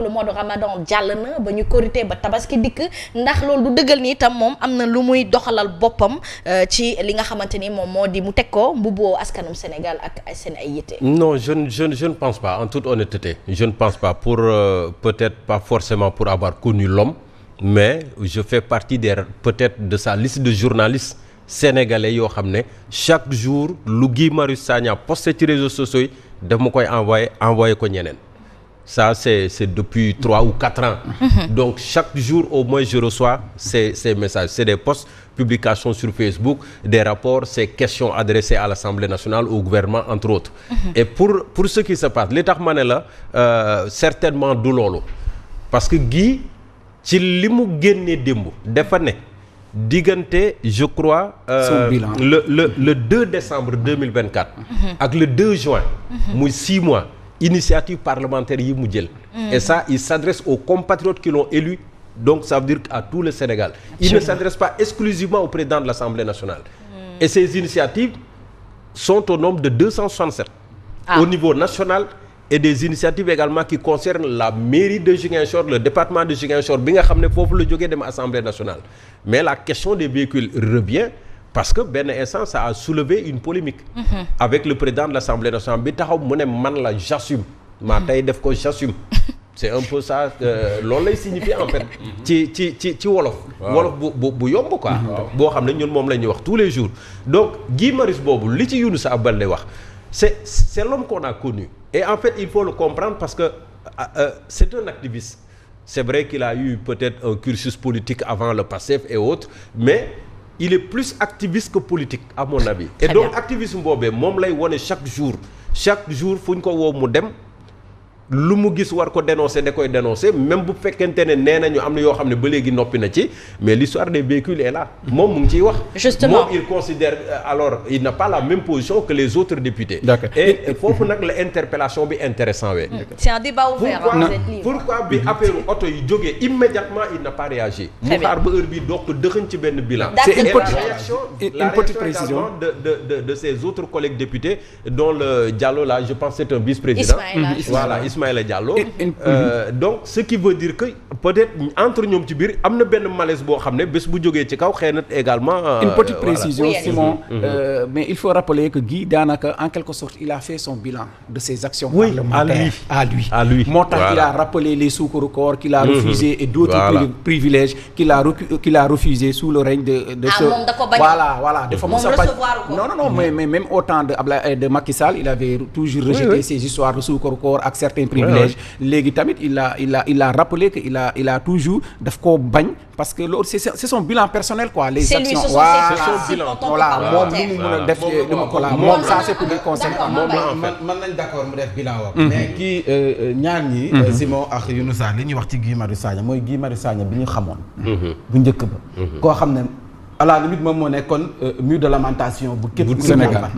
le mois de Ramadan jàll na ba ñu korité ba tabaski dikk ndax loolu du dëggal ni itam moom am na lu muy doxalal boppam ci li nga xamante ni moom moo di mu teg ko mbubboo askanum Sénégal ak seen ay yitte. Non, je ne pense pas, en toute honnêteté. Je ne pense pas pour peut-être pas forcément pour avoir connu l'homme, mais je fais partie peut-être de sa liste de journalistes sénégalais yoo xam ne chaque jour lu Guy Marius Sagna posté ci réseaux sociaux yi daf ma koy envoyé ko ñeneen. Ça c'est depuis 3 ou 4 ans. Donc chaque jour au moins je reçois ces messages. C'est des posts, publications sur Facebook, des rapports, ces questions adressées à l'Assemblée nationale, au gouvernement entre autres. Et pour ce qui se passe li tax ma ne la certainement du loolu parce que Guy ci li mu génnee démb dafa ne diggante je crois le 2 décembre 2024 ak le 2 juin muy 6 mois initiative parlementaire yi mu jël et ça il s'adresse aux compatriotes qui l'ont élu donc ça veut dire à tout le Sénégal il ne s'adresse pas exclusivement au président de l'Assemblée nationale et ces initiatives sont au nombre de 267 au niveau national et des initiatives également qui concernent la mairie de Ziguinchor le département de Ziguinchor bi nga xam ne foofu la jógee dem Assemblée nationale mais la question des véhicules revient parce que benn instant ça a soulevé une polémique avec le président de l'Assemblée nationale bi taxaw mu ne man la j'assume maa tey def ko j'assume c'est un peu ça loolu lay signifier en fait ci wolof bu yomb quoi boo xam ne ñun moom la ñuy wax tous les jours donc Guy Marius boobu li ci Younoussa Baldé wax c'est l'homme qu'on a connu et en fait il faut le comprendre parce que c'est un activiste c'est vrai qu'il a eu peut-être un cursus politique avant le PASTEF et autres mais il est plus activiste que politique à mon avis et donc activisme boobee moom lay wone chaque jour fu ñu ko woo mu dem lu mu gis war ko dénoncer da koy dénoncer même bu fekkente ne nee nañu am na yoo xam ne ba léegi noppi na ci mais l'histoire des véhicules est là moom mu ngi ciy wax justement moom il considère alors il n'a pas la même position que les autres députés et foofu nag la interpellation bi intéressant wee c'est un débat ouvert pourquoi bi affaire oto yi jógee immédiatement il n'a pas réagi mu xaar ba heure bi donc dëxëñ ci benn bilan c'est une petite précision de ses autres collègues députés dont le Diallo là je pense c'est un vice-président voilà Ismaïla Diallo donc ce qui veut dire que peut-être entre ñoom ci biir am na benn malaise boo xam ne bés bu jógee ci kaw xëy na également une petite précision Simon mais il faut rappeler que Guy daanaka en quelque sorte il a fait son bilan de ses actions parlementaires à lui moo tax il a rappelé les sous-corps qu'il a refusé et d'autres privilèges qu'il a refusé sous le règne de ce voilà dafa mos a bañ non mais même au temps de Macky Sall il avait toujours rejeté ces histoires de sous-corps ak certains privilèges léegi tamit il a rappelé que il a toujours daf koo bañ parce que loolu c'est son bilan personnel quoi les actions c'est son bilan voilà moom li mu mën a def li ma ko la moom ça c'est pour les conséquences man nañ d'accord mu def bilan wam mais kii ñaar ñi Simon ak Younoussa li ñuy wax ci Guy Marius Sagna mooy Guy Marius Sagna bi ñu xamoon bu njëkk ba koo xam ne à la limite moom moo nekkoon mur de lamentation bu képp Sénégal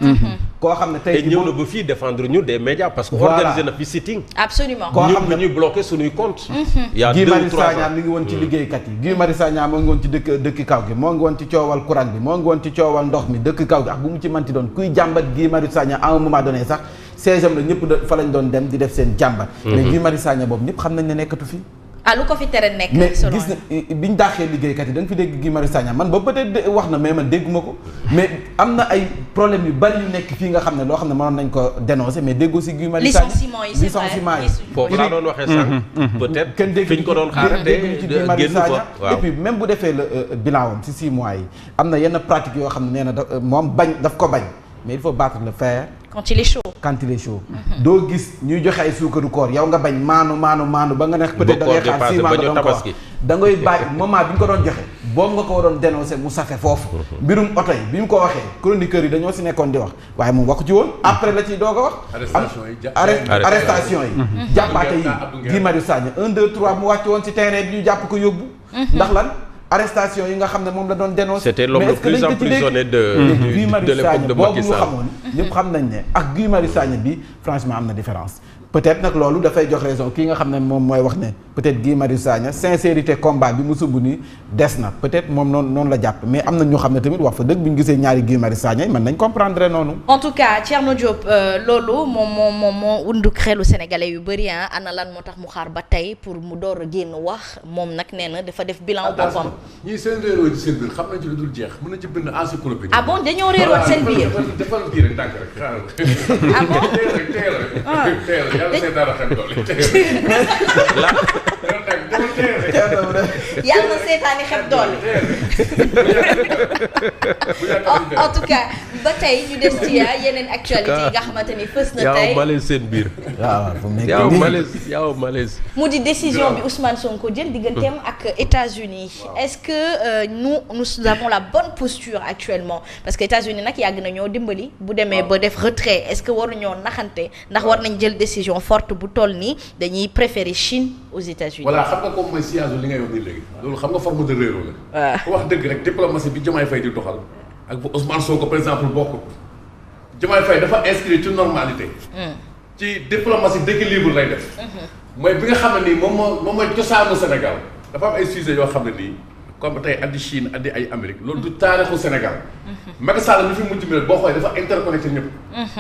koo xam ne tey ñëw na ba fii défendre ñu des médias parce que organiser na fi sitting absolument koo xam ne ñuy bloqué suñuy compte il y a 2 ou 3 ans Guy Marius Sagna mi ngi woon ci liggéeykat yi Guy Marius Sagna moo ngi woon ci dëkk kaw gi moo ngi woon ci coowal courant bi moo ngi woon ci coowal ndox mi dëkk kaw gi ak bu mu ci manti doon kuy jàmbat Guy Marius Sagna à un moment donné sax siège la ñëpp fa lañ doon dem di def seen jàmbat mais Guy Marius Sagna boobu ñëpp xam nañ ne nekkatu fi lu ko fi tere nekk mais gis na biñ daaxee liggéeykat yi da nga fi dégg Guy Marius Sagna man ba peut-être wax na mais man dégguma ko mais am na ay problèmes yu bari yu nekk fii nga xam ne loo xam ne mënoon nañ ko dénoncer mais déggoo si Guy Marius Sagna licenciement yi foofu laa doon waxee sànq peut-être kenn dégg fi ñu ko doon xaar dégguñu ci Guy Marius Sagna et puis même bu defee le bilan wam si 6 mois yi am na yenn pratique yoo xam ne nee na moom daf ko bañ mais il faut battre le fer quand il est chaud doo gis ñuy joxe ay suukaru koor yow nga bañ maanu ba nga neex peut-être da ngay xaar 6 mois nga doon koor da ngay bàyyi moment bi ñu ko doon joxe boobu nga ko waroon dénoncer mu safe foofu mbirum oto yi bi ñu ko waxee chroniqueurs yi dañoo si nekkoon di wax waaye moom waxu ci woon après la ciy doog a wax arrestation yi jàppaate yi Guy Marius Sagna 1 2 3 mu wàcc woon ci terrain bi ñu jàpp ko yóbbu ndax lan arrestation yi nga xam ne moom la doon dénoncer c'était l'homme le plus emprisonné de l'époque de Macky Sall xamoon ñëpp xam nañ ne ak Guy Marius Sagna bi franchement am na différence peut-être nag loolu dafay jox raison kii nga xam ne moom mooy wax ne peut-être Guy Marius Sagna sincérité combat bi mu sumb ni des na peut-être moom noonu la jàpp mais am na ñu xam ne tamit wax fa dëgg bu ñu gisee ñaari Guy Marius Sagna mën nañ comprendre noonu. en tout cas Thierno Diop loolu moo undu xelu sénégalais yu bëri ana lan moo tax mu xaar ba tey pour mu door a génn wax moom nag nee na dafa def bilan boppam. ñii seen réeroo ci seen biir xam nañ ci lu dul jeex mën nañ ci bind encyclopédie. ah bon dañoo réeroon seen biir. defal kii rek ndànk rek xaaral. ah bon teel rek yàlla seen dara xam doole yàlla na seetaani xeb doole. en tout cas ba tey ñu des ci yeneen actualité yi nga xamante ni fës na tey. yaaw malaise seen biir. waaw yaaw malaise. mu di décision bi Ousmane Sonko jël digganteem ak États-Unis est-ce que nous avons la bonne posture actuellement parce que États-Unis nag yàgg na ñoo dimbali. bu demee ba def retrait est-ce que waruñoo naxante ndax war nañ jël décision forte bu toll nii dañuy préférer Chine aux États-Unis. voilà xam nga comme mooy science li ngay wax nii léegi loolu xam nga forme de réeróo la. waaw wax dëgg rek diplomatie bi Diomaye Faye di doxal ak bu Ousmane Sonko par exemple bokkut Diomaye Faye dafa inscrit ci normalité. ci diplomatie d'équilibre lay def. mooy bi nga xam ne nii moom mooy cosaanu Sénégal dafa am ay sujets yoo xam ne nii comme tey addi Chine addi ay Amérique loolu du taarixu Sénégal. Macky Sall mi fi mujj mi boo xoolee dafa interconnecté ñëpp.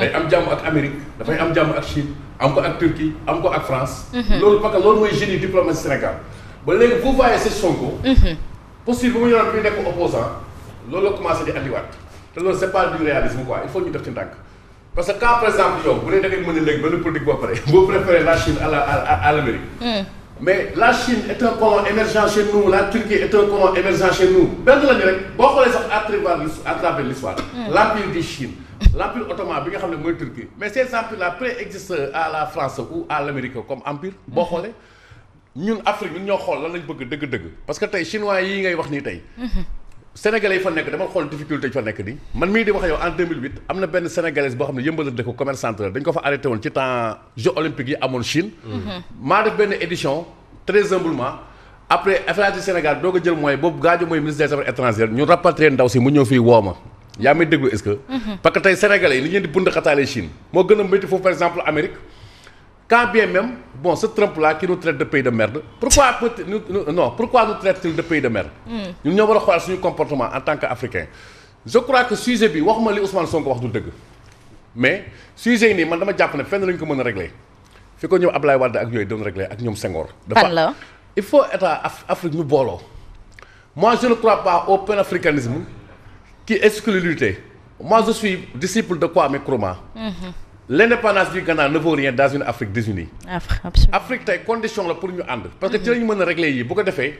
day am jàmm ak Amérique dafay am jàmm ak Chine am ko ak Turquie am ko ak France. loolu parce que loolu mooy génie diplomatie Sénégal ba léegi vous voyez ce Sonko. posture bu mu yoroon bi nekk opposant loolu la commencé di andiwaat te loolu c'est pas du réalisme quoi il faut ñu def ci ndànk parce que quand par exemple yow bu dee da ngay mën a léegi benn politique boo pare boo préféré la Chine à l'Amérique. mais la Chine est un colon émergent chez nous la Turquie est un colon émergent chez nous benn lañu rek boo xoolee sax à travers l'histoire l'empire de Chine l'empire ottoman bi nga xam ne mooy Turquie mais ces empires là préexistent à la France ou à l'Amérique comme empire boo xoolee ñun Afrique ñun ñoo xool lan lañ bëgg dëgg-dëgg parce que tey chinois yi ngay wax nii tey sénégalais yi fa nekk dama xool difficulté yi fa nekk nii man mii di wax yow en 2008 am na benn sénégalaise boo xam ne yëmbal dëkk commerçante la dañ ko fa arrêté woon ci temps Jeux olympiques yi amoon Chine maa def benn édition très humblement après affaire du Sénégal doog a jël mooy boobu gaajo mooy ministre des affaires étrangères ñu rapatrier ndaw si mu ñëw fii woo ma yaa may déglu est-ce que parce que tey sénégalais yi li ngeen di bund xataale Chine moo gën a métti foofu par exemple Amérique quand bien même bon ce Trump là qui nous traite de pays de merde pourquoi nous traite-t-il de pays de merde ñun ñoo war a xool suñu comportement en tant qu'Africain je crois que sujet bi waxuma li Ousmane Sonko wax du dëgg mais sujet yi nii man dama jàpp ne fenn lañu ko mën a régler fi ko ñoom Ablaye Wade ak yooyu doon régler ak ñoom Senghor dafa il faut état Afrique ñu booloo moi je ne crois pas au panafricanisme qui exclut l'unité moi je suis disciple de Kwame Nkrumah. L'indépendance du Ghana ne vaut rien dans une Afrique désunie. Afrique tey condition la pour ñu ànd. parce que ci lañu mën a régler yi bu ko defee.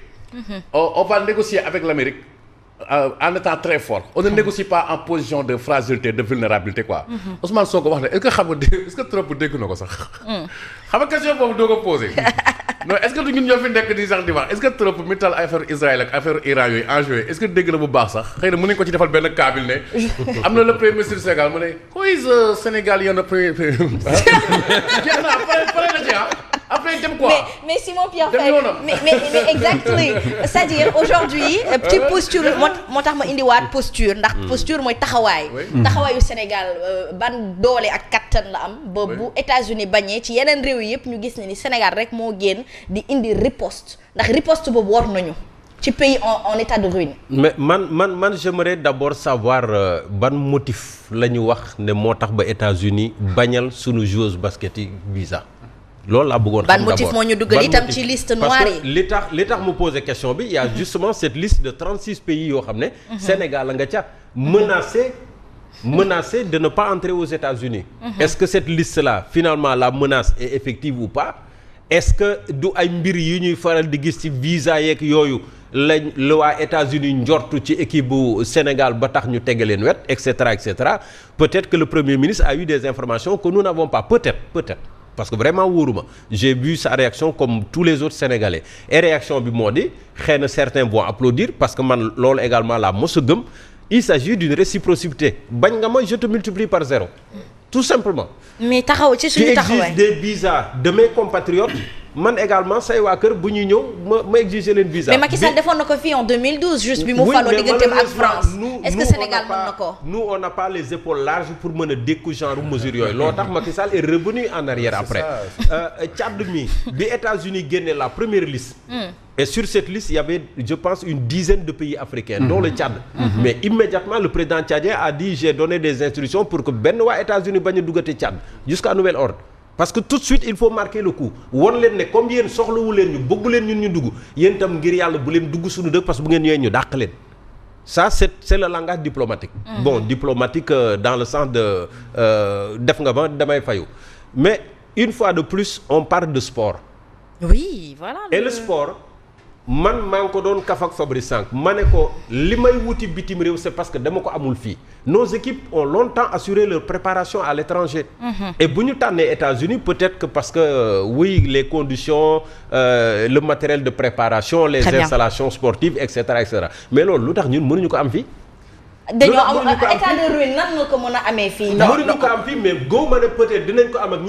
on va négocier avec l'Amérique en étant très fort. on ne négocie pas en position de fragilité de vulnérabilité quoi. Ousmane Sonko wax ne est-ce que xam nga est-ce que Trump dégg na ko sax. xam nga question boobu doo ko posé. non est-ce que ñun ñoo fi nekk di sax di wax est-ce que Trump mi tal affaire Israël ak affaire Iran yooyu enjeu est-ce que dégg na bu baax sax xëy na mën nañu ko ci defal benn kaabil ne. am na le premier ministre du Sénégal mu ne. who is Sénégalien le premier. jeex na pare na ci après dem quoi. mais Simon Pierre Faye mais exactly c'est-à-dire aujourd'hui ci posture moo tax ma indiwaat posture ndax posture mooy taxawaay. taxawaayu Sénégal ban doole ak kattan la am. ba bu États-Unis bañee ci yeneen réew yi yëpp ñu gis ne ni Sénégal rek moo génn di indi riposte ndax riposte boobu war nañu ci pays en état de ruine. mais man j'aimerais d'abord savoir ban motif la ñu wax ne moo tax ba États-Unis bañal sunu joueuse basket yi visa. loolu laa bëggoon xam ban motif moo ñu dugal itam ci liste noire yi. parce que li tax mu poser question bi il y a justement cette liste de 36 pays yoo xam ne. Sénégal nga ca menacé de ne pas entrer aux États-Unis. Est-ce que cette liste-là finalement la menace est effective ou pas? Est-ce que du ay mbir yi ñuy faral di gis ci visa yeeg yooyu lañ la waa États-Unis njortu ci équipe bu Sénégal ba tax ñu tege leen wet et cetera et cetera peut-être que le Premier ministre a eu des informations que nous n'avons pas peut-être parce que vraiment wóoruma j'ai vu sa réaction comme tous les autres Sénégalais et réaction bi moo di xëy na certains vont applaudir parce que man loolu également la mos a gëm il s'agit d'une réciprocité bañ nga ma je te multiplie par 0 tout simplement. mais taxaw ci suñu taxawaay qui exige des visas de mes compatriotes man également say waa kër bu ñuy ñëw ma exiger leen visa. mais Macky Sall defoon na ko fii en 2012 juste bi mu faloo digganteem ak France. est-ce que Sénégal mën na ko. nous on n'a pas les épaules larges pour mën a dékku genre mesure yooyu loo tax Macky Sall est revenu en arrière après. Tchad mi bi États-Unis génne la première liste. Et sur cette liste il y avait je pense une dizaine de pays africains dont le Tchad. Mais immédiatement le président tchadien a dit j'ai donné des instructions pour que benn waa États-Unis bañ a duggate Tchad jusqu'à nouvel ordre. Parce que tout de suite il faut marquer le coup won leen ne comme yéen soxlawu leen ñu bëggu leen ñun ñu dugg yéen itam ngir yàlla bu leen dugg suñu dëkk parce que bu ngeen ñëwee ñu dàq leen ça c'est le langage diplomatique. Bon diplomatique dans le sens de def nga ba damay fayu mais une fois de plus on parle de sport. Oui voilà. Et le sport man maa ngi ko doon kaf ak Fabrice Sànq ma ne ko li may wuti bitim réew c'est parce que dama ko amul fii nos équipes ont longtemps assuré leur préparation à l'étranger. Et bu ñu tànnee États-Unis peut-être que parce que oui les conditions le matériel de préparation les installations sportives et cetera mais loolu lu tax ñun mënuñu ko am fii. dañoo am état de ruine nan nga ko mën a amee fii. mënuñu ko am fii mais góob ma ne peut-être dinañ ko am ak ñi